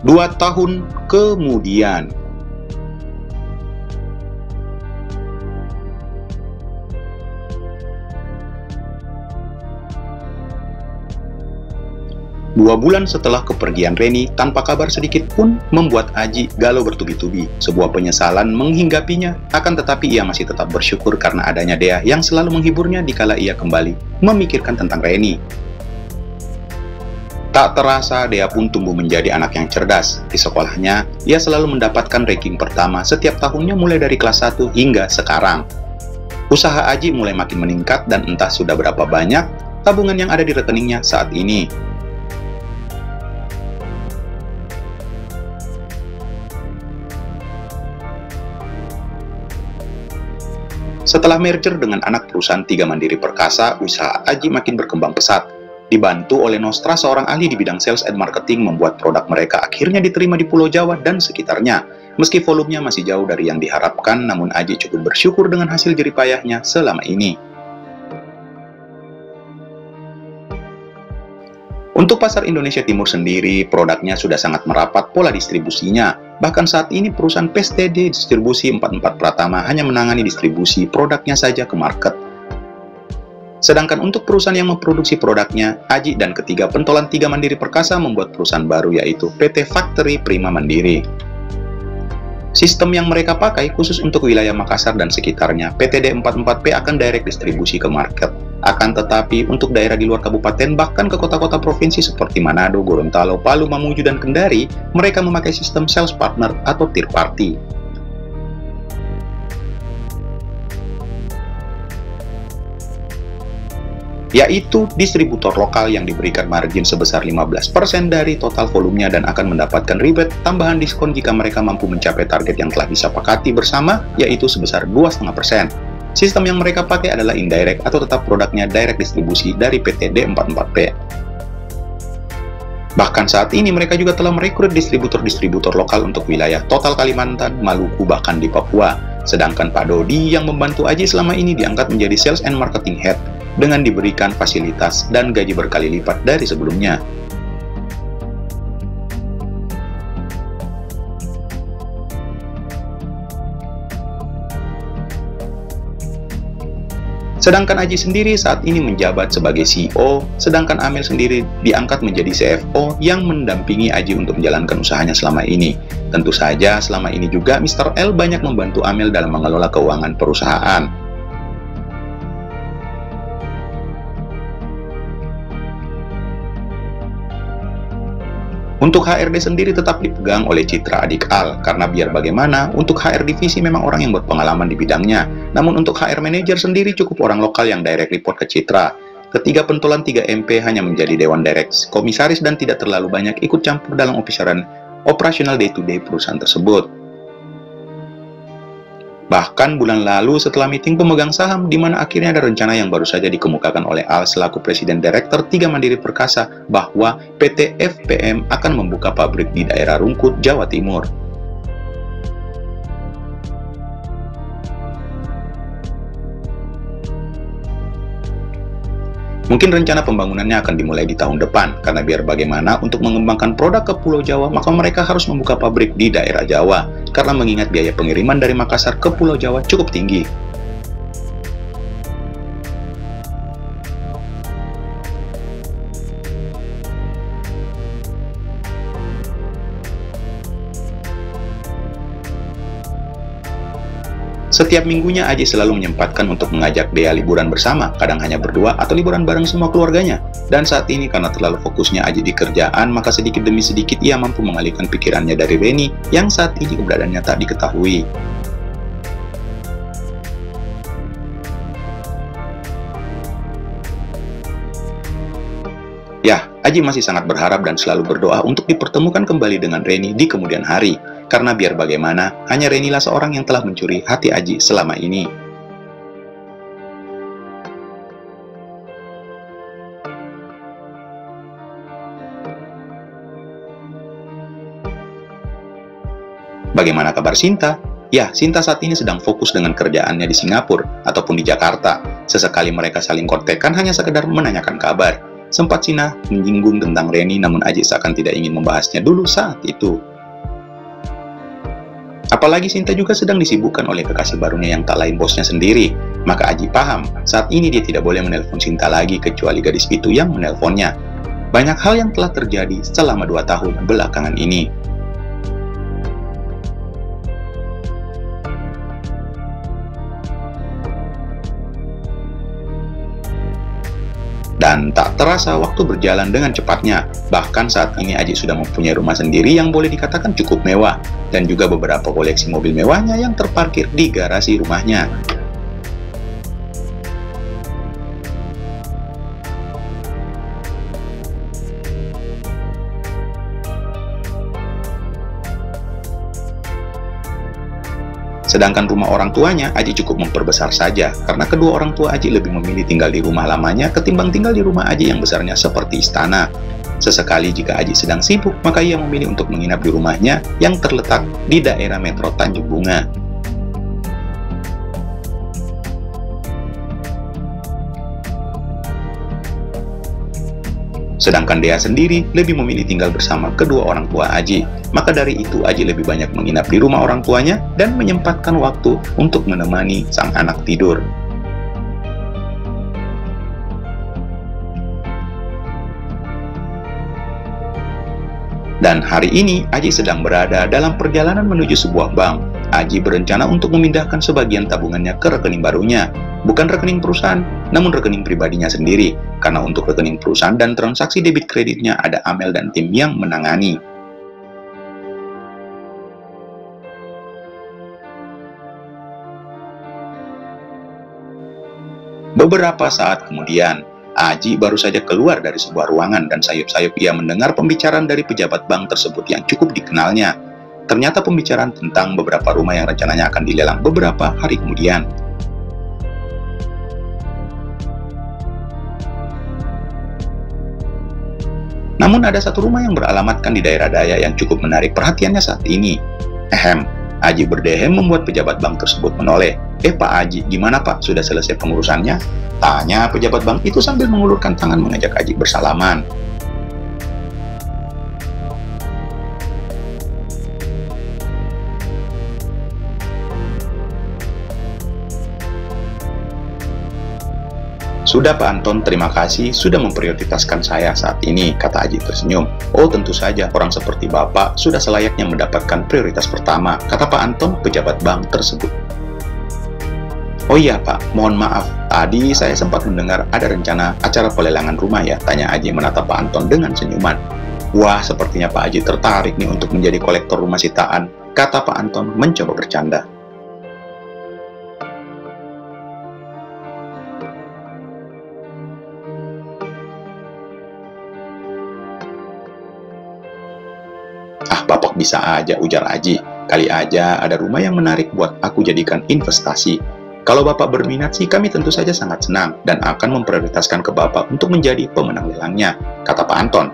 2 tahun kemudian. Dua bulan setelah kepergian Reni, tanpa kabar sedikit pun membuat Aji galau bertubi-tubi. Sebuah penyesalan menghinggapinya, akan tetapi ia masih tetap bersyukur karena adanya Dea yang selalu menghiburnya dikala ia kembali memikirkan tentang Reni. Tak terasa, Dea pun tumbuh menjadi anak yang cerdas. Di sekolahnya, ia selalu mendapatkan ranking pertama setiap tahunnya mulai dari kelas 1 hingga sekarang. Usaha Aji mulai makin meningkat dan entah sudah berapa banyak tabungan yang ada di rekeningnya saat ini. Setelah merger dengan anak perusahaan Tiga Mandiri Perkasa, usaha Aji makin berkembang pesat. Dibantu oleh Nostra, seorang ahli di bidang sales and marketing, membuat produk mereka akhirnya diterima di Pulau Jawa dan sekitarnya. Meski volumenya masih jauh dari yang diharapkan, namun Aji cukup bersyukur dengan hasil jeripayahnya selama ini. Untuk pasar Indonesia Timur sendiri, produknya sudah sangat merapat pola distribusinya. Bahkan saat ini perusahaan PSTD Distribusi 44 Pratama hanya menangani distribusi produknya saja ke market. Sedangkan untuk perusahaan yang memproduksi produknya, Aji dan ketiga pentolan Tiga Mandiri Perkasa membuat perusahaan baru yaitu PT Factory Prima Mandiri. Sistem yang mereka pakai khusus untuk wilayah Makassar dan sekitarnya, PTD 44P akan direct distribusi ke market. Akan tetapi, untuk daerah di luar kabupaten, bahkan ke kota-kota provinsi seperti Manado, Gorontalo, Palu, Mamuju, dan Kendari, mereka memakai sistem sales partner atau third party. Yaitu distributor lokal yang diberikan margin sebesar 15% dari total volumenya dan akan mendapatkan rebate tambahan diskon jika mereka mampu mencapai target yang telah disepakati bersama, yaitu sebesar 2,5%. Sistem yang mereka pakai adalah indirect atau tetap produknya direct distribusi dari PTD 44P. Bahkan saat ini mereka juga telah merekrut distributor-distributor lokal untuk wilayah total Kalimantan, Maluku, bahkan di Papua. Sedangkan Pak Dodi yang membantu Aji selama ini diangkat menjadi Sales and Marketing Head dengan diberikan fasilitas dan gaji berkali lipat dari sebelumnya. Sedangkan Aji sendiri saat ini menjabat sebagai CEO, sedangkan Amel sendiri diangkat menjadi CFO yang mendampingi Aji untuk menjalankan usahanya selama ini. Tentu saja selama ini juga Mr. L banyak membantu Amel dalam mengelola keuangan perusahaan. Untuk HRD sendiri tetap dipegang oleh Citra adik Al, karena biar bagaimana, untuk HR divisi memang orang yang berpengalaman di bidangnya. Namun untuk HR manager sendiri cukup orang lokal yang direct report ke Citra. Ketiga pentolan 3MP hanya menjadi Dewan Direct Komisaris dan tidak terlalu banyak ikut campur dalam operasional day-to-day perusahaan tersebut. Bahkan bulan lalu setelah meeting pemegang saham, di mana akhirnya ada rencana yang baru saja dikemukakan oleh Al selaku Presiden Direktur Tiga Mandiri Perkasa bahwa PT FPM akan membuka pabrik di daerah Rungkut, Jawa Timur. Mungkin rencana pembangunannya akan dimulai di tahun depan, karena biar bagaimana untuk mengembangkan produk ke Pulau Jawa, maka mereka harus membuka pabrik di daerah Jawa, karena mengingat biaya pengiriman dari Makassar ke Pulau Jawa cukup tinggi. Setiap minggunya Aji selalu menyempatkan untuk mengajak Dea liburan bersama, kadang hanya berdua atau liburan bareng semua keluarganya. Dan saat ini karena terlalu fokusnya Aji di kerjaan, maka sedikit demi sedikit ia mampu mengalihkan pikirannya dari Reni yang saat ini keberadaannya tak diketahui. Ya, Aji masih sangat berharap dan selalu berdoa untuk dipertemukan kembali dengan Reni di kemudian hari. Karena biar bagaimana, hanya Reni lah seorang yang telah mencuri hati Aji selama ini. Bagaimana kabar Sinta? Ya, Sinta saat ini sedang fokus dengan kerjaannya di Singapura ataupun di Jakarta. Sesekali mereka saling kontekan hanya sekedar menanyakan kabar. Sempat Sina menyinggung tentang Reni, namun Aji seakan tidak ingin membahasnya dulu saat itu. Apalagi Sinta juga sedang disibukkan oleh kekasih barunya yang tak lain bosnya sendiri. Maka Aji paham, saat ini dia tidak boleh menelpon Sinta lagi kecuali gadis itu yang menelponnya. Banyak hal yang telah terjadi selama 2 tahun belakangan ini. Dan tak terasa waktu berjalan dengan cepatnya. Bahkan saat ini Aji sudah mempunyai rumah sendiri yang boleh dikatakan cukup mewah. Dan juga beberapa koleksi mobil mewahnya yang terparkir di garasi rumahnya. Sedangkan rumah orang tuanya, Aji cukup memperbesar saja, karena kedua orang tua Aji lebih memilih tinggal di rumah lamanya ketimbang tinggal di rumah Aji yang besarnya seperti istana. Sesekali jika Aji sedang sibuk, maka ia memilih untuk menginap di rumahnya yang terletak di daerah Metro Tanjung Bunga. Sedangkan Dea sendiri lebih memilih tinggal bersama kedua orang tua Aji. Maka dari itu Aji lebih banyak menginap di rumah orang tuanya dan menyempatkan waktu untuk menemani sang anak tidur. Dan hari ini Aji sedang berada dalam perjalanan menuju sebuah bank. Aji berencana untuk memindahkan sebagian tabungannya ke rekening barunya. Bukan rekening perusahaan, namun rekening pribadinya sendiri. Karena untuk rekening perusahaan dan transaksi debit kreditnya ada Amel dan tim yang menangani. Beberapa saat kemudian, Aji baru saja keluar dari sebuah ruangan dan sayup-sayup ia mendengar pembicaraan dari pejabat bank tersebut yang cukup dikenalnya. Ternyata pembicaraan tentang beberapa rumah yang rencananya akan dilelang beberapa hari kemudian. Namun ada satu rumah yang beralamatkan di daerah Daya yang cukup menarik perhatiannya saat ini. Aji berdehem membuat pejabat bank tersebut menoleh. Pak Aji, gimana Pak? Sudah selesai pengurusannya? Tanya pejabat bank itu sambil mengulurkan tangan mengajak Aji bersalaman. Sudah Pak Anton, terima kasih sudah memprioritaskan saya saat ini, kata Aji tersenyum. Oh tentu saja, orang seperti Bapak sudah selayaknya mendapatkan prioritas pertama, kata Pak Anton, pejabat bank tersebut. Oh iya Pak, mohon maaf, tadi saya sempat mendengar ada rencana acara pelelangan rumah ya, tanya Aji menatap Pak Anton dengan senyuman. Wah, sepertinya Pak Aji tertarik nih untuk menjadi kolektor rumah sitaan, kata Pak Anton mencoba bercanda. Bapak bisa aja, ujar Aji. Kali aja ada rumah yang menarik buat aku jadikan investasi. Kalau Bapak berminat sih kami tentu saja sangat senang dan akan memprioritaskan ke Bapak untuk menjadi pemenang lelangnya, kata Pak Anton.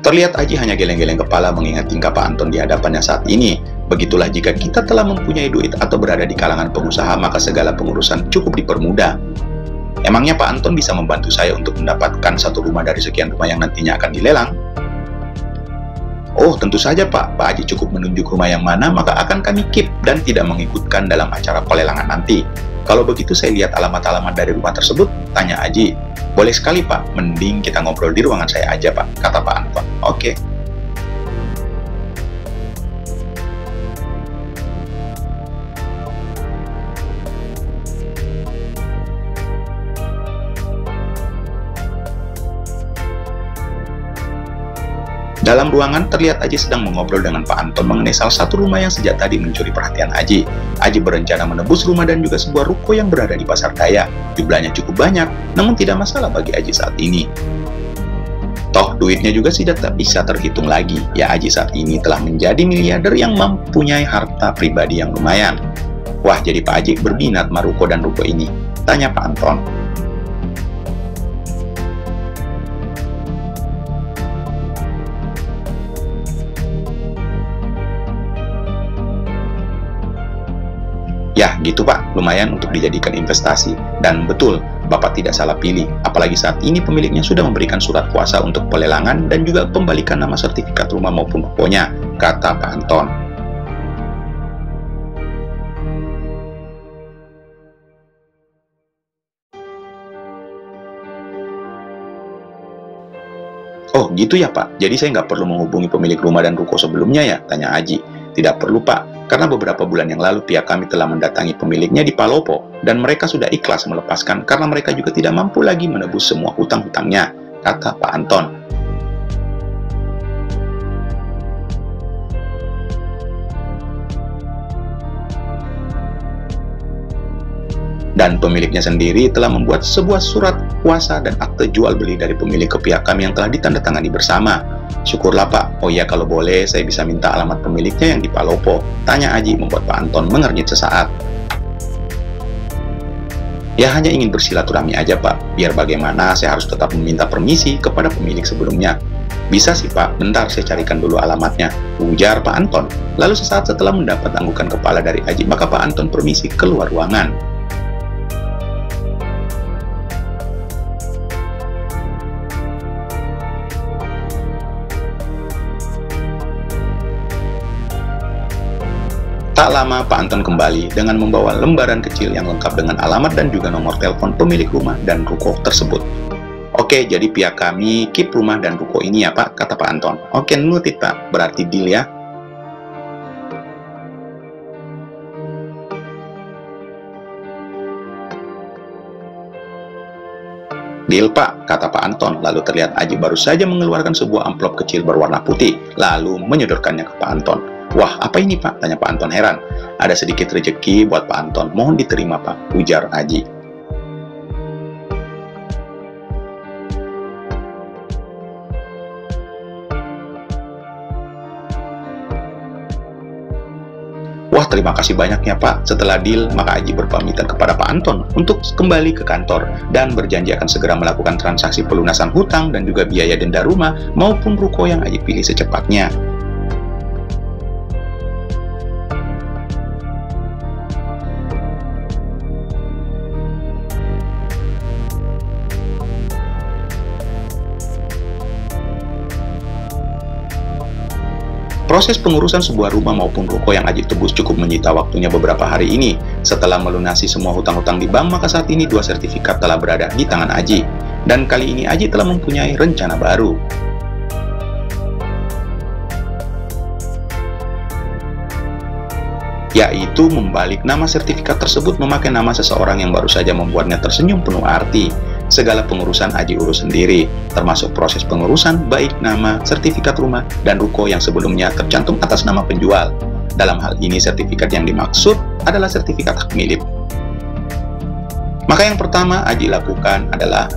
Terlihat Aji hanya geleng-geleng kepala mengingat tingkah Pak Anton di hadapannya saat ini. Begitulah jika kita telah mempunyai duit atau berada di kalangan pengusaha, maka segala pengurusan cukup dipermudah. Emangnya Pak Anton bisa membantu saya untuk mendapatkan satu rumah dari sekian rumah yang nantinya akan dilelang? Oh, tentu saja Pak. Pak Aji cukup menunjuk rumah yang mana, maka akan kami keep dan tidak mengikutkan dalam acara pelelangan nanti. Kalau begitu saya lihat alamat-alamat dari rumah tersebut, tanya Aji. Boleh sekali Pak, mending kita ngobrol di ruangan saya aja Pak, kata Pak Anton. Oke. Dalam ruangan terlihat Aji sedang mengobrol dengan Pak Anton mengenai salah satu rumah yang sejak tadi mencuri perhatian Aji. Aji berencana menebus rumah dan juga sebuah ruko yang berada di Pasar Daya. Jumlahnya cukup banyak, namun tidak masalah bagi Aji saat ini. Toh duitnya juga sudah tak bisa terhitung lagi. Ya Aji saat ini telah menjadi miliarder yang mempunyai harta pribadi yang lumayan. Wah, jadi Pak Aji berminat maruko dan ruko ini? Tanya Pak Anton. Ya, gitu Pak, lumayan untuk dijadikan investasi. Dan betul, Bapak tidak salah pilih, apalagi saat ini pemiliknya sudah memberikan surat kuasa untuk pelelangan dan juga pembalikan nama sertifikat rumah maupun rukonya, kata Pak Anton. Oh gitu ya Pak, jadi saya nggak perlu menghubungi pemilik rumah dan ruko sebelumnya ya? Tanya Aji. Tidak perlu Pak, karena beberapa bulan yang lalu pihak kami telah mendatangi pemiliknya di Palopo, dan mereka sudah ikhlas melepaskan karena mereka juga tidak mampu lagi menebus semua hutang-hutangnya, kata Pak Anton. Dan pemiliknya sendiri telah membuat sebuah surat kuasa dan akte jual beli dari pemilik ke pihak kami yang telah ditandatangani bersama. Syukurlah Pak. Oh iya, kalau boleh saya bisa minta alamat pemiliknya yang di Palopo, tanya Aji, membuat Pak Anton mengernyit sesaat. Ya hanya ingin bersilaturahmi aja Pak, biar bagaimana saya harus tetap meminta permisi kepada pemilik sebelumnya. Bisa sih Pak, bentar saya carikan dulu alamatnya, ujar Pak Anton. Lalu sesaat setelah mendapat anggukan kepala dari Aji, maka Pak Anton permisi keluar ruangan. Tak lama Pak Anton kembali dengan membawa lembaran kecil yang lengkap dengan alamat dan juga nomor telepon pemilik rumah dan ruko tersebut. Oke, jadi pihak kami keep rumah dan ruko ini ya Pak, kata Pak Anton. Oke, noted Pak, berarti deal ya. Deal Pak, kata Pak Anton. Lalu terlihat Aji baru saja mengeluarkan sebuah amplop kecil berwarna putih, lalu menyodorkannya ke Pak Anton. Wah, apa ini Pak? Tanya Pak Anton heran. Ada sedikit rezeki buat Pak Anton, mohon diterima Pak, ujar Aji. Wah, terima kasih banyak ya Pak. Setelah deal, maka Aji berpamitan kepada Pak Anton untuk kembali ke kantor dan berjanji akan segera melakukan transaksi pelunasan hutang dan juga biaya denda rumah maupun ruko yang Aji pilih secepatnya. Proses pengurusan sebuah rumah maupun ruko yang Aji tebus cukup menyita waktunya beberapa hari ini. Setelah melunasi semua hutang-hutang di bank, maka saat ini 2 sertifikat telah berada di tangan Aji. Dan kali ini Aji telah mempunyai rencana baru. Yaitu membalik nama sertifikat tersebut memakai nama seseorang yang baru saja membuatnya tersenyum penuh arti. Segala pengurusan Aji urus sendiri, termasuk proses pengurusan baik nama, sertifikat rumah, dan ruko yang sebelumnya tercantum atas nama penjual. Dalam hal ini sertifikat yang dimaksud adalah sertifikat hak milik. Maka yang pertama Aji lakukan adalah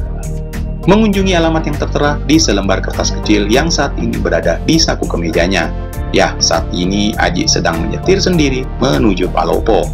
mengunjungi alamat yang tertera di selembar kertas kecil yang saat ini berada di saku kemejanya. Ya, saat ini Aji sedang menyetir sendiri menuju Palopo.